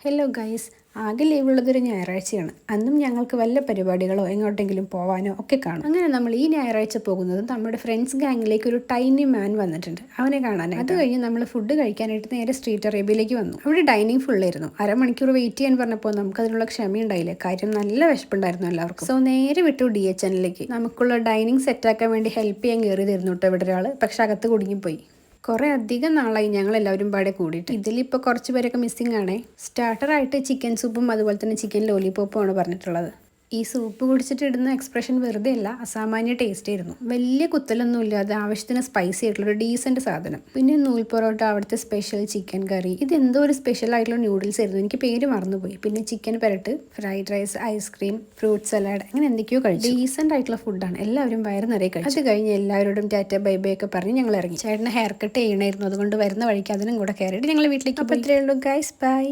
Hello guys, ആകെ ലീവുള്ളതൊരു ഞായറാഴ്ചയാണ്. അന്നും ഞങ്ങൾക്ക് വല്ല പരിപാടികളോ എങ്ങോട്ടെങ്കിലും പോവാനോ ഒക്കെ കാണും. അങ്ങനെ നമ്മൾ ഈ ഞായറാഴ്ച പോകുന്നത് നമ്മുടെ ഫ്രണ്ട്സ് ഗാങ്ങിലേക്ക് ഒരു ടൈനി മാൻ വന്നിട്ടുണ്ട്, അവനെ കാണാനായിട്ട്. അത് കഴിഞ്ഞ് നമ്മൾ ഫുഡ് കഴിക്കാനായിട്ട് നേരെ സ്ട്രീറ്റ് അറേബ്യയിലേക്ക് വന്നു. അവിടെ ഡൈനിങ് ഫുള്ളായിരുന്നു. അരമണിക്കൂർ വെയിറ്റ് ചെയ്യാൻ പറഞ്ഞപ്പോൾ നമുക്ക് അതിനുള്ള ക്ഷമയുണ്ടായില്ല. കാര്യം നല്ല വിശപ്പുണ്ടായിരുന്നു എല്ലാവർക്കും. സോ നേരെ വിട്ടു DHNലേക്ക്. നമുക്കുള്ള ഡൈനിങ് സെറ്റാക്കാൻ വേണ്ടി ഹെൽപ്പ് ചെയ്യാൻ കയറി തരുന്നു കേട്ടോ ഇവിടെ ഒരാൾ. പക്ഷെ അകത്ത് കുടുങ്ങിപ്പോയി. കുറേ അധികം നാളായി ഞങ്ങൾ എല്ലാവരും പാടെ കൂടിയിട്ട്. ഇതിലിപ്പോൾ കുറച്ച് പേരൊക്കെ മിസ്സിംഗ് ആണേ. സ്റ്റാർട്ടറായിട്ട് ചിക്കൻ സൂപ്പും അതുപോലെ തന്നെ ചിക്കൻ ലോലിപോപ്പും ആണ് പറഞ്ഞിട്ടുള്ളത്. ഈ സൂപ്പ് കുടിച്ചിട്ട് ഇടുന്ന എക്സ്പ്രഷൻ വെറുതെ അല്ല, അസാമാന്യ ടേസ്റ്റ് ആയിരുന്നു. വലിയ കുത്തലൊന്നും ഇല്ലാതെ ആവശ്യത്തിന് സ്പൈസി ആയിട്ടുള്ള ഒരു ഡീസൻറ്റ് സാധനം. പിന്നെ നൂൽ പൊറോട്ട, അവിടുത്തെ സ്പെഷ്യൽ ചിക്കൻ കറി. ഇത് എന്തോ ഒരു സ്പെഷ്യൽ ആയിട്ടുള്ള നൂഡിൽസ് ആയിരുന്നു, എനിക്ക് പേര് മറന്നുപോയി. പിന്നെ chicken perattu, fried rice, ice cream, fruit salad, അങ്ങനെ എന്തൊക്കെയോ കഴിച്ചു. ഡീസൻ്റ് ആയിട്ടുള്ള ഫുഡാണ്. എല്ലാവരും വയറ് നിറയെ കഴിച്ചു. അത് കഴിഞ്ഞ് എല്ലാവരോടും ടാറ്റ ബൈ ബൈ ഒക്കെ പറഞ്ഞ് ഞങ്ങൾ ഇറങ്ങി. ചേട്ടന് ഹെയർ കട്ട് ചെയ്യണമായിരുന്നു, അതുകൊണ്ട് വരുന്ന വഴിക്ക് അതിനും കൂടെ കയറിയിട്ട് ഞങ്ങൾ വീട്ടിലേക്ക്. അപ്പോൾ ഇത്രയേ ഉള്ളൂ ഗൈസ്, ബൈ.